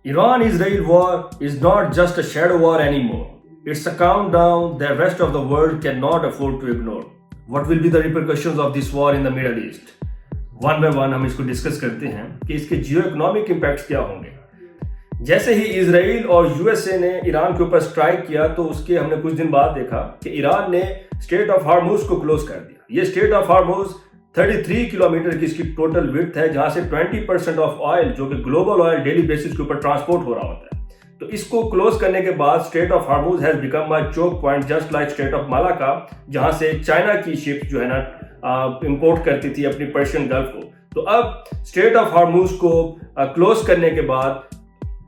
Iran-Israel war is not just a shadow war anymore. It's a countdown that rest of the world cannot afford to ignore. What will be the repercussions of this war in the Middle East? One by one हम इसको discuss करते हैं कि इसके जियो economic impacts क्या होंगे। जैसे ही Israel और यूएसए ने ईरान के ऊपर स्ट्राइक किया तो उसके हमने कुछ दिन बाद देखा कि ईरान ने स्ट्रेट ऑफ हार्मुज को क्लोज कर दिया। ये स्ट्रेट ऑफ हार्मुज 33 किलोमीटर की इसकी टोटल विड्थ है, जहां से 20% ऑफ ऑयल जो कि ग्लोबल ऑयल डेली बेसिस के ऊपर ट्रांसपोर्ट हो रहा होता है। तो इसको क्लोज करने के बाद strait of Hormuz has become a choke point just like strait of Malacca, जहां से चाइना की शिप जो है ना इंपोर्ट करती थी अपनी पर्शियन गल्फ को। तो अब स्ट्रेट ऑफ हार्मुज को क्लोज करने के बाद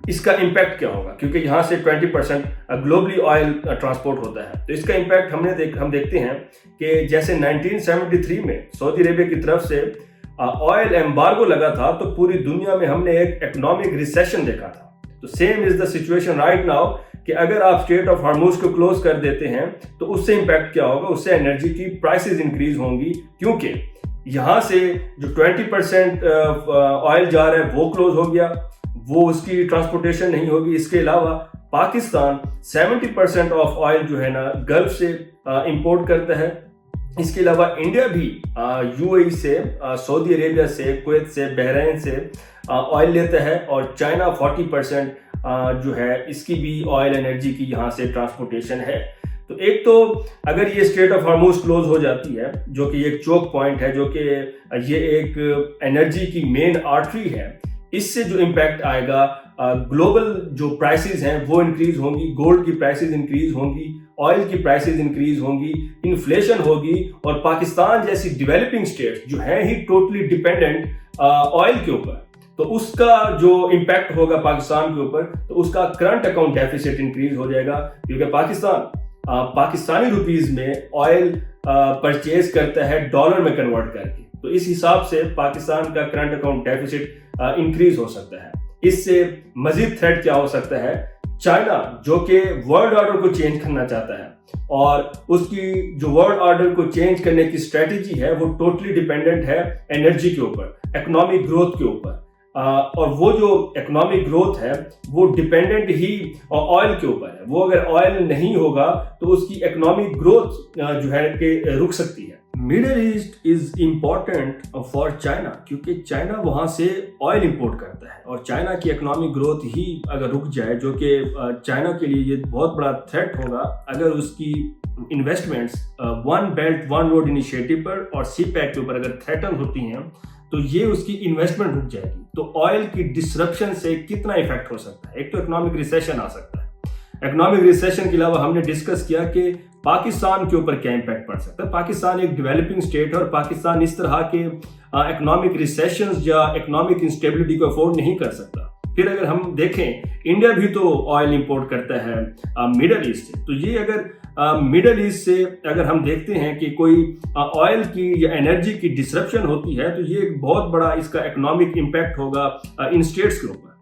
इसका इम्पैक्ट क्या होगा, क्योंकि यहाँ से 20% ग्लोबली ऑयल ट्रांसपोर्ट होता है। तो इसका इम्पैक्ट हम देखते हैं कि जैसे 1973 में सऊदी अरेबिया की तरफ से ऑयल एम्बार्गो लगा था तो पूरी दुनिया में हमने एक इकोनॉमिक रिसेशन देखा था। तो same is the situation right now कि अगर आप स्ट्रेट ऑफ हार्मुज को क्लोज कर देते हैं तो उससे इम्पैक्ट क्या होगा, उससे एनर्जी की प्राइसेस इंक्रीज होंगी, क्योंकि यहाँ से जो 20% ऑयल जा रहा है वो क्लोज हो गया, वो उसकी ट्रांसपोर्टेशन नहीं होगी। इसके अलावा पाकिस्तान 70% ऑफ ऑयल जो है ना गल्फ से इंपोर्ट करता है। इसके अलावा इंडिया भी यूएई से, सऊदी अरेबिया से, कुवैत से, बहरीन से ऑयल लेता है, और चाइना 40% जो है इसकी भी ऑयल एनर्जी की यहाँ से ट्रांसपोर्टेशन है। तो एक तो अगर ये स्ट्रेट ऑफ हार्मुज क्लोज हो जाती है, जो कि एक चोक पॉइंट है, जो कि ये एक एनर्जी की मेन आर्टरी है, इससे जो इम्पैक्ट आएगा ग्लोबल जो प्राइसेस हैं वो इंक्रीज होंगी, गोल्ड की प्राइसेस इंक्रीज होंगी, ऑयल की प्राइसेस इंक्रीज होंगी, इन्फ्लेशन होगी, और पाकिस्तान जैसी डेवलपिंग स्टेट्स जो है ही टोटली डिपेंडेंट ऑयल के ऊपर, तो उसका जो इम्पैक्ट होगा पाकिस्तान के ऊपर, तो उसका करंट अकाउंट डेफिसिट इंक्रीज हो जाएगा, क्योंकि पाकिस्तान पाकिस्तानी रुपीज में ऑयल परचेज करता है डॉलर में कन्वर्ट करके। तो इस हिसाब से पाकिस्तान का करंट अकाउंट डेफिसिट इंक्रीज हो सकता है। इससे मजीद थ्रेट क्या हो सकता है, चाइना जो कि वर्ल्ड ऑर्डर को चेंज करना चाहता है, और उसकी जो वर्ल्ड ऑर्डर को चेंज करने की स्ट्रेटेजी है वो टोटली डिपेंडेंट है एनर्जी के ऊपर, इकोनॉमिक ग्रोथ के ऊपर, और वो जो इकोनॉमिक ग्रोथ है वो डिपेंडेंट ही ऑयल के ऊपर है। वो अगर ऑयल नहीं होगा तो उसकी इकोनॉमिक ग्रोथ जो है कि रुक सकती है। Middle east is important for China, क्योंकि चाइना वहां से ऑयल इंपोर्ट करता है, और चाइना की इकोनॉमिक ग्रोथ ही अगर रुक जाए, जो कि चाइना के लिए ये बहुत बड़ा थ्रेट होगा अगर उसकी investments one belt one road initiative पर और सी पैक के ऊपर अगर थ्रेटन होती हैं, तो ये उसकी इन्वेस्टमेंट रुक जाएगी। तो ऑयल की डिसरप्शन से कितना इफेक्ट हो सकता है, एक तो इकोनॉमिक रिसेशन आ सकता है। इकोनॉमिक रिसेशन के अलावा हमने डिस्कस किया कि पाकिस्तान के ऊपर क्या इम्पैक्ट पड़ सकता है। पाकिस्तान एक डेवलपिंग स्टेट है, और पाकिस्तान इस तरह के इकोनॉमिक रिसेशंस या इकोनॉमिक इंस्टेबिलिटी को अफोर्ड नहीं कर सकता। फिर अगर हम देखें, इंडिया भी तो ऑयल इंपोर्ट करता है मिडल ईस्ट से, तो ये अगर मिडल ईस्ट से अगर हम देखते हैं कि कोई ऑयल की या एनर्जी की डिसरप्शन होती है, तो ये एक बहुत बड़ा इसका इकोनॉमिक इम्पैक्ट होगा इन स्टेट्स के ऊपर।